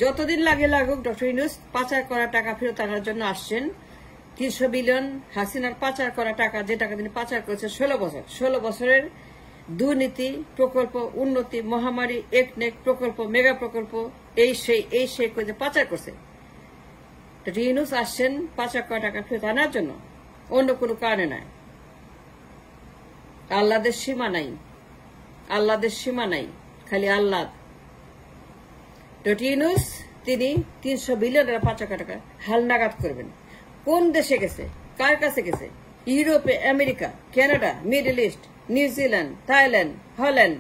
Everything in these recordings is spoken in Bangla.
যতদিন লাগে লাগুক ডক্টর ইউনূস পাচার করা টাকা ফেরত আনার জন্য আসছেন। 300 বিলিয়ন হাসিনার পাচার করা টাকা, যে টাকা তিনি পাচার করেছেন 16 বছরের দুর্নীতি, প্রকল্প, উন্নতি, মহামারী, একনেক প্রকল্প, মেগা প্রকল্প, এই সেই করে পাচার করছে। ডক্টর ইউনূস আসছেন পাচার করা টাকা ফেরত আনার জন্য, অন্য কোনো কারণে নয়। আল্লাহদের সীমা নাই, খালি আল্লাহ। ডক্টর ইউনূস তিনি 300 বিলিয়ন টাকা পাচার করা টাকা হালনাগাদ করবেন। কোন দেশে গেছে, কার কাছে গেছে? ইউরোপে, America, Canada, Middle East, New Zealand, Thailand, Holland,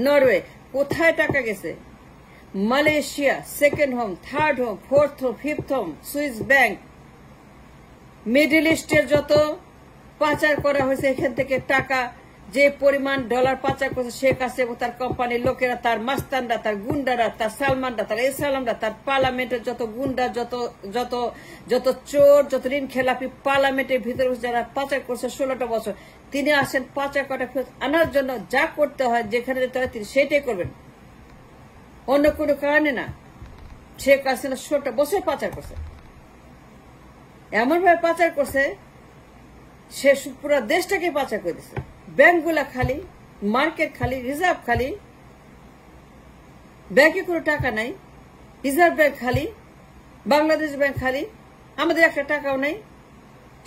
Norway, কোথায় টাকা গেছে? Malaysia, second home, third home, fourth home, fifth home, Swiss bank, Middle ইস্টের যত পাচার করা হয়েছে এখান থেকে টাকা, যে পরিমাণ ডলার পাচার করছে শেখ হাসিনা এবং তার কোম্পানির লোকেরা, তার মাস্তানরা, তার গুন্ডারা, তার সালমানরা, তার এসালামরা, তার পার্লামেন্টের যত গুন্ডা, যত চোর, যত ঋণ খেলাপি পার্লামেন্টের ভিতরে যারা পাচার করছে 16টা বছর, তিনি আসেন পাচার করা ফেরত আনার জন্য। যা করতে হয়, যেখানে যেতে হয় তিনি সেটাই করবেন, অন্য কোনো কারণে না। শেখ হাসিনা 16টা বছর পাচার করছে, এমন ভাবে পাচার করছে সে পুরো দেশটাকে পাচার করে দিচ্ছে। ব্যাংকগুলা খালি, মার্কেট খালি, রিজার্ভ খালি, ব্যাংকে কোনো টাকা নাই, রিজার্ভ ব্যাংক খালি, বাংলাদেশ ব্যাংক খালি, আমাদের একটা টাকাও নাই,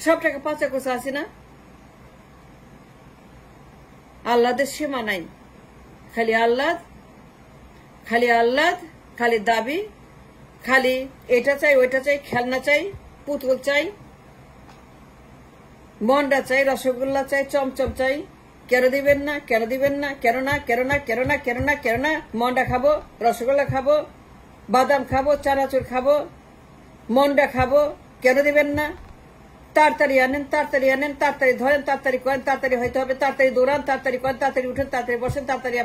সব টাকা পাচার করছে হাসিনা। আল্লাহদের সীমা নাই, খালি আল্লাহ, খালি দাবি, খালি এটা চাই, ওইটা চাই, খেলনা চাই, পুতুল চাই, মন্ডা চাই, রসগোল্লা চাই, চমচম চাই। কেন দিবেন না, কেন না? মন্ডা খাবো, রসগোল্লা খাবো, বাদাম খাবো, চানাচুর খাবো, মন্ডা খাবো, কেন দিবেন না? তাড়াতাড়ি আনেন, তাড়াতাড়ি ধরেন, তাড়াতাড়ি করেন, তাড়াতাড়ি হইতে হবে, তাড়াতাড়ি দৌড়ান, তাড়াতাড়ি করেন, তাড়াতাড়ি উঠেন, তাড়াতাড়ি বসেন, তাড়াতাড়ি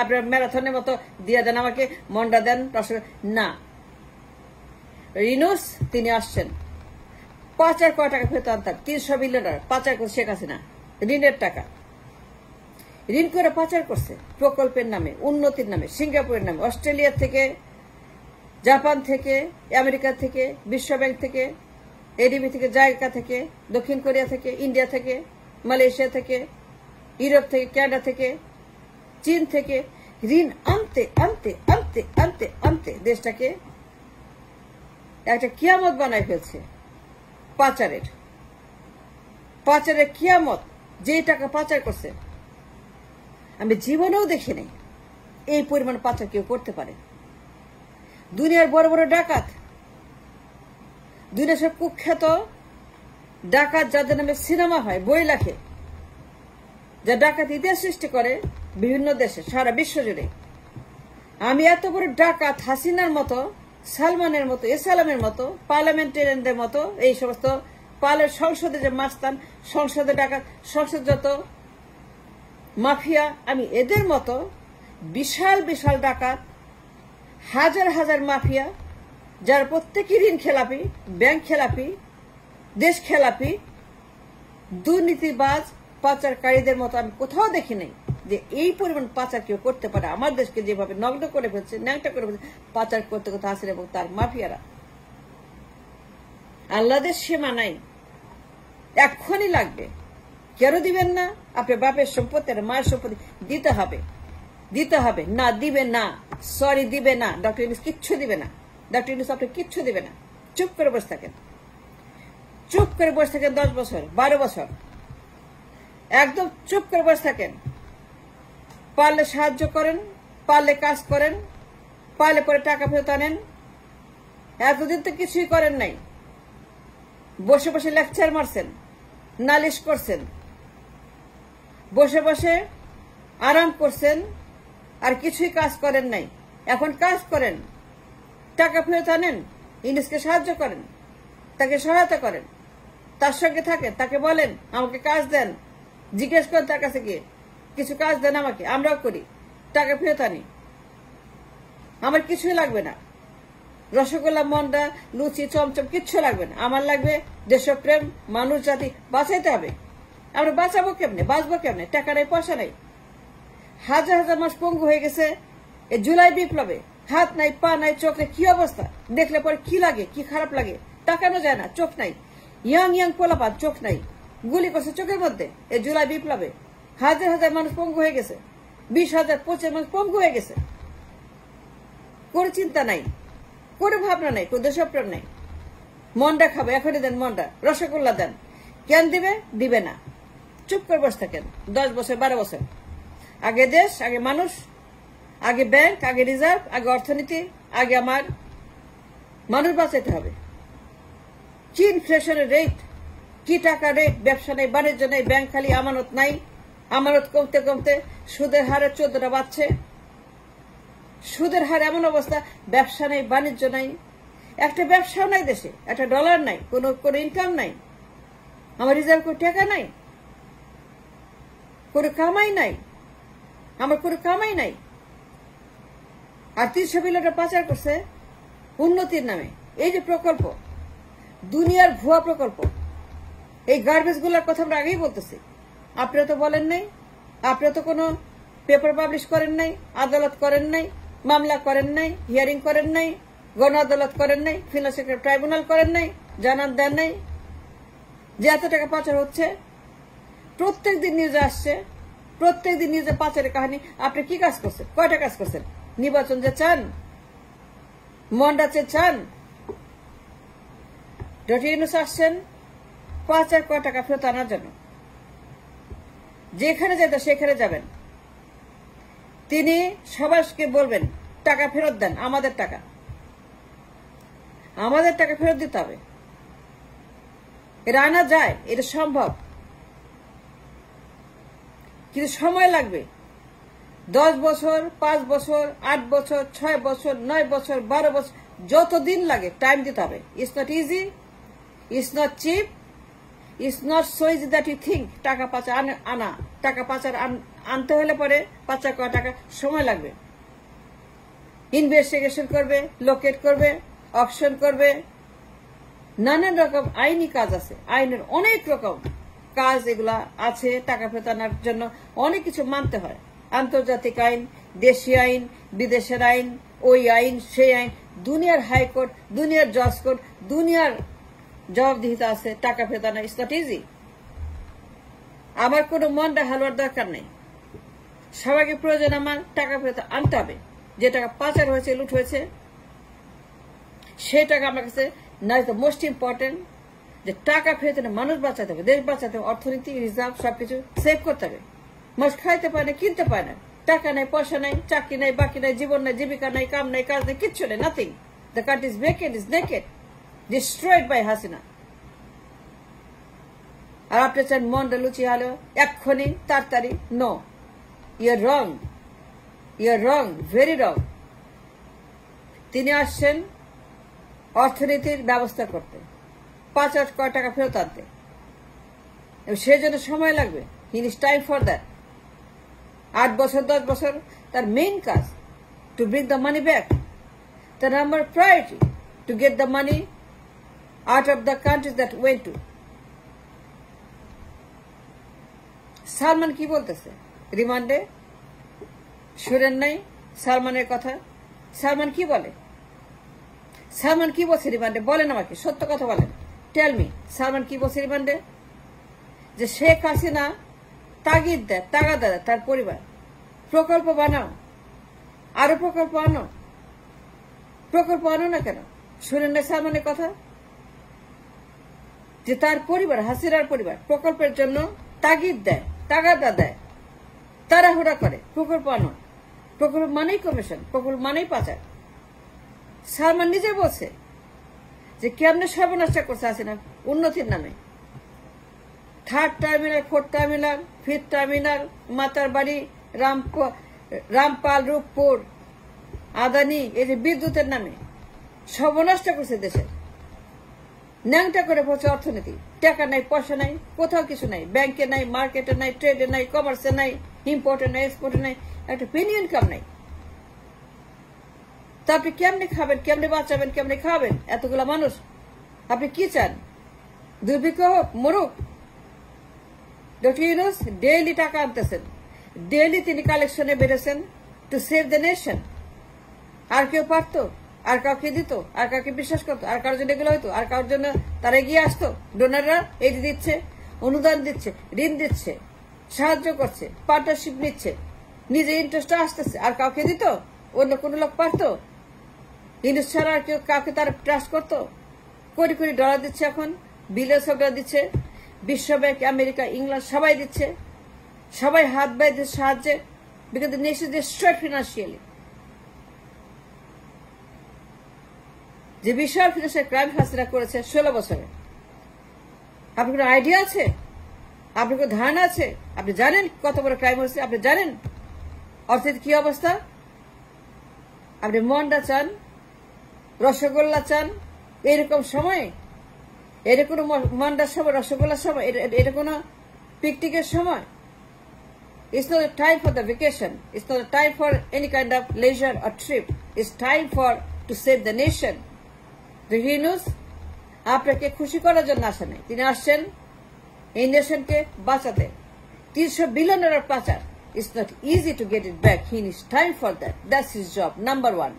আপনার ম্যারাথনের মতো দিয়ে দেন, আমাকে মন্ডা দেন, রসগোল্লা না। ইউনূস তিনি আসছেন পাচার করা টাকা ফেরত আনতাম। 300 বিলিয়ন টাকা পাচার করছে শেখ হাসিনা, ঋণের টাকা ঋণ করে পাচার করছে প্রকল্পের নামে, উন্নতির নামে, সিঙ্গাপুরের নামে, অস্ট্রেলিয়া থেকে, জাপান থেকে, আমেরিকা থেকে, বিশ্বব্যাংক থেকে, এডিবি থেকে, জায়গা থেকে, দক্ষিণ কোরিয়া থেকে, ইন্ডিয়া থেকে, মালয়েশিয়া থেকে, ইউরোপ থেকে, কানাডা থেকে, চীন থেকে ঋণ আনতে আনতে আনতে আনতে আনতে দেশটাকে একটা কিয়ামত বানায় ফেলছে। পাচারের কিয়ামত। যে টাকা পাচার করছে আমি জীবনেও দেখি নাই এই পরিমাণ পাচার কেউ করতে পারে। দুনিয়ার বড় বড় ডাকাত, দুনিয়ার সব কুখ্যাত ডাকাত যাদের নামে সিনেমা হয় বই লেখে, যা ডাকাত ইতিহাস সৃষ্টি করে বিভিন্ন দেশে, সারা বিশ্ব জুড়ে, আমি এত বড় ডাকাত হাসিনার মতো, সালমানের মতো, এসালামের মতো, পার্লামেন্টারিয়ানদের মতো, এই সমস্ত সংসদে যে মাস্তান, সংসদে ডাকাত, সংসদ যত মাফিয়া, আমি এদের মতো বিশাল বিশাল ডাকাত, হাজার হাজার মাফিয়া, যার প্রত্যেকই ঋণ খেলাপি, ব্যাংক খেলাপি, দেশ খেলাপি, দুর্নীতিবাজ, পাচারকারীদের মতো আমি কোথাও দেখি নাই যে এই পরিমাণ পাচার কেউ করতে পারে। আমার দেশকে যেভাবে নগ্ন করে ফেলছে, ন্যাংটা করে ফেলছে পাচার করতে করতে হাসিনা এবং তার মাফিয়ারা। আল্লাহদের সীমা নাই, এক্ষুনি লাগবে। কেন দিবেন না? আপনার বাপের সম্পত্তি আর মায়ের সম্পত্তি দিতে হবে। না দিবে না, সরি দিবে না। ডক্টর ইউনূস কিচ্ছু দিবে না, ডক্টর ইউনূস আপনি কিচ্ছু দিবে না। চুপ করে বসে থাকেন, 10 বছর 12 বছর একদম চুপ করে বসে থাকেন। পারলে সাহায্য করেন, পারলে কাজ করেন, পারলে পরে টাকা ফেরত আনেন। এতদিন তো কিছুই করেন নাই, বসে বসে লেকচার মারছেন, নালিশ করছেন, বসে বসে আরাম করছেন, আর কিছুই কাজ করেন নাই। এখন কাজ করেন, টাকা ফেরত আনেন, ইউনূসকে সাহায্য করেন, তাকে সহায়তা করেন, তার সঙ্গে থাকেন, তাকে বলেন আমাকে কাজ দেন, জিজ্ঞেস করেন তার কাছে গিয়ে কিছু কাজ দেন আমাকে, আমরাও করি, টাকা ফেরত আনি। আমার কিছুই লাগবে না, রসগোল্লা, মন্ডা, লুচি, চমচম কিচ্ছু লাগবে না। আমার লাগবে দেশপ্রেম, মানুষ জাতি বাঁচাইতে হবে। আমরা বাঁচাবো কেমনে, বাঁচবো কেমনে? টাকা নেই, পয়সা নেই। হাজার হাজার মাস পঙ্গু হয়ে গেছে এই জুলাই বিপ্লবে, হাত নাই, পা নাই, চোখ নাই, কি অবস্থা দেখলে পরে কি লাগে, কি খারাপ লাগে, তাকানো যায় না, চোখ নাই। ইয়াং ইয়াং পোলাপান, চোখ নাই, গুলি করছে চোখের মধ্যে। এই জুলাই বিপ্লবে হাজার হাজার মানুষ পঙ্গু হয়ে গেছে, 20,000 25 মানুষ পঙ্গু হয়ে গেছে। কোনো চিন্তা নাই, কোনো ভাবনা নাই, কোনো দেশপ্রেম নাই। মনটা খাবে, এখনই দেন মনটা, রসগোল্লা দেন। কেন দিবে? দিবে না, চুপ করে বসে থাকেন 10 বছর 12 বছর। আগে দেশ, আগে মানুষ, আগে ব্যাংক, আগে রিজার্ভ, আগে অর্থনীতি, আগে আমার মানুষ বাঁচাইতে হবে। কি ইনফ্লেশনের রেট, কি টাকা রেট, ব্যবসা নেই, বাণিজ্য নেই, ব্যাংক খালি, আমানত নাই, আমানত কমতে কমতে সুদের হারে 14টা বাড়ছে। সুদের হার এমন অবস্থা, ব্যবসা নেই, বাণিজ্য নাই, একটা ব্যবসাও নাই দেশে, একটা ডলার নাই, কোনো ইনকাম নাই, আমার রিজার্ভ কোনো টাকা নাই, কোনো কামাই নাই, আমার কোনো কামাই নাই। আর 300 বিলিয়ন টাকা পাচার করছে উন্নতির নামে। এই যে প্রকল্প, দুনিয়ার ভুয়া প্রকল্প, এই গার্বেজ গুলার কথা আমরা আগেই বলতেছি। আপনারা তো বলেন নাই, আপনারা তো কোনো পেপার পাবলিশ করেন নাই, আদালত করেন নাই, মামলা করেন নাই, হিয়ারিং করেন নাই, গণ আদালত করেন নাই, ফিনান্সিয়াল ট্রাইব্যুনাল করেন নাই, জানান দেন নাই যে এত টাকা পাচার হচ্ছে। প্রত্যেক দিন নিউজে আসছে, প্রত্যেক দিন নিউজে পাচারের কাহিনী। আপনি কি কাজ করছেন? কয়টা কাজ করছেন? নির্বাচন যে চান, মন্ডা যে চান, ডক্টর ইউনূস আসছেন পাচার কয় টাকা ফেরত আনার জন্য। যেখানে যেতে সেখানে যাবেন, তিনি সবাইকে বলবেন টাকা ফেরত দেন, আমাদের টাকা, আমাদের টাকা ফেরত দিতে হবে। এটা আনা যায়, এটা সম্ভব, কিন্তু সময় লাগবে। 10 বছর, 5 বছর, 8 বছর, 6 বছর, 9 বছর, 12 বছর, যতদিন লাগে টাইম দিতে হবে। It's not easy, it's not cheap, it's not so easy that you think. টাকা পাচার আনা, টাকা পাচার আনতে হলে পরে পাচার করা টাকা সময় লাগবে। ইনভেস্টিগেশন করবে, লোকেট করবে, অপশন করবে, নানান রকম আইনি কাজ আছে, আইনের অনেক রকম কাজ এগুলা আছে। টাকা ফেরত আনার জন্য অনেক কিছু মানতে হয়, আন্তর্জাতিক আইন, দেশীয় আইন, বিদেশের আইন, ওই আইন, সেই আইন, দুনিয়ার হাইকোর্ট, দুনিয়ার জজ কোর্ট, দুনিয়ার জবাবদিহিতা আছে। টাকা ফেরত আনা ইটস নট ইজি। আমার কোনো মনটা হালুয়ার দরকার নেই, সবাইকে প্রয়োজন আমার টাকা ফেরত আনতে হবে। যে টাকা পাচার হয়েছে, লুট হয়েছে, সেই টাকা আমার কাছে না দ্য মোস্ট ইম্পর্টেন্ট। যে টাকা ফেরত এনে মানুষ বাঁচাতে হবে, দেশ বাঁচাতে হবে, অর্থনীতি, রিজার্ভ সবকিছু সেভ করতে হবে। মানুষ খাইতে পারে না, কিনতে পারে না, টাকা নাই, পয়সা নাই, চাকরি নাই, বাকি নাই, জীবন নাই, জীবিকা নাই, কাম নাই, কাজ নাই, কিচ্ছু নেই, nothing. The country is vacant, is naked, destroyed by Hasina. আর আপনি চান মনটা লুচিয়ে হলো এক্ষুনি তাড়াতাড়ি? No, you're wrong, you're wrong, very wrong. তিনি আসছেন অর্থনীতির ব্যবস্থা করতে, 5 কোটি টাকা ফেরত আনতে, সেই জন্য সময় লাগবে। হি নিডস টাইম ফর দ্যাট। 8 বছর 10 বছর তার মেইন কাজ, to bring the money back. The number priority to get the money out of the countries that went to. Salman কি বলতেছে রিমান্ডে? শুনেন নাই সালমানের কথা? সালমান কি বলে? সালমান কি বলছে রিমান্ডে? বলেন আমাকে, সত্য কথা বলেন, টেল মি। সালমান কি বলছে রিমান্ডে? যে শেখ হাসিনা তাগিদ দেয়, তাগাদা দেয় তার পরিবার, প্রকল্প বানাও, আরো প্রকল্প আনো, প্রকল্প আনো না কেন? শুনেন না সালমানের কথা? যে তার পরিবার, হাসিনার পরিবার প্রকল্পের জন্য তাগিদ দেয়, তাগাদা দেয়, তাড়াহুড়া করে, প্রকল্প আনো। প্রকল্প মানেই কমিশন, প্রকল্প মানেই পাচার। সালমান নিজে বলছে যে কেমনে সর্বনাশা করছে হাসিনা উন্নতির নামে। 3rd terminal, 4th terminal, 5th terminal, Matarbari, Rampal, Rooppur, Adani, এই যে বিদ্যুতের নামে সর্বনষ্ট করছে দেশের। ন্যাংটা করে পড়ছে অর্থনীতি। টাকা নাই, পয়সা নাই, কোথাও কিছু নাই, ব্যাংকে নাই, মার্কেটে নাই, ট্রেডে নাই, কমার্সে নাই, ইম্পোর্টে নাই, এক্সপোর্টে নাই, একটা পেনি ইনকাম নাই। তা আপনি কেমনে খাবেন, কেমনে বাঁচাবেন, কেমনে খাবেন এতগুলা মানুষ? আপনি কি চান? দুর্ভিক্ষ হোক, মরুক? ডক্টর ইউনূস ডেইলি টাকা আনতেছেন, ডেইলি তিনি কালেকশনে বেড়েছেন টু সেভ দ্য নেশন। আর কেউ পারতো? আর কাউকে দিত? আর কাউকে বিশ্বাস করতো? আর কারোর জন্য এগুলো হয়তো? আর কারোর জন্য তারা এগিয়ে আসতো? ডোনাররা এই দিচ্ছে, অনুদান দিচ্ছে, ঋণ দিচ্ছে, সাহায্য করছে, পার্টনারশিপ নিচ্ছে, নিজে ইন্টারেস্ট আসতেছে। আর কাউকে দিত? অন্য কোন লোক পারতো? ইউনুস ছাড়া আর কেউ কাউকে তারা ট্রাস্ট করতো? কোটি কোটি ডলার দিচ্ছে, এখন বিলিয়ন ডলার দিচ্ছে, বিশ্বব্যাংক, আমেরিকা, ইংল্যান্ড সবাই দিচ্ছে, সবাই হাত বাইতে সাহায্যে, because the nation is destroyed financially. যে বিশাল ফিনান্সিয়াল ক্রাইম হাসিনা করেছে 16 বছরে, আপনার কোনো আইডিয়া আছে? আপনার কোনো ধারণা আছে? আপনি জানেন কত বড় ক্রাইম হয়েছে? আপনি জানেন অর্থনীতি কি অবস্থা? আপনি মন্ডা চান, রসগোল্লা চান এরকম সময়ে? এটা কোনো মন্ডার সময়, রসগোল্লার সময়? এটা কোনো পিকনিকের সময়? It's not a time for the vacation. It's not a time for any kind of leisure or trip. It's time for to save the nation. The Yunus আপনাকে খুশি করার জন্য আসে নাই, তিনি আসছেন এই নেশনকে বাঁচাতে। 300 বিলিয়ন ডলার পাচার, it's not easy to get it back. He needs time for that. That's his job, number 1.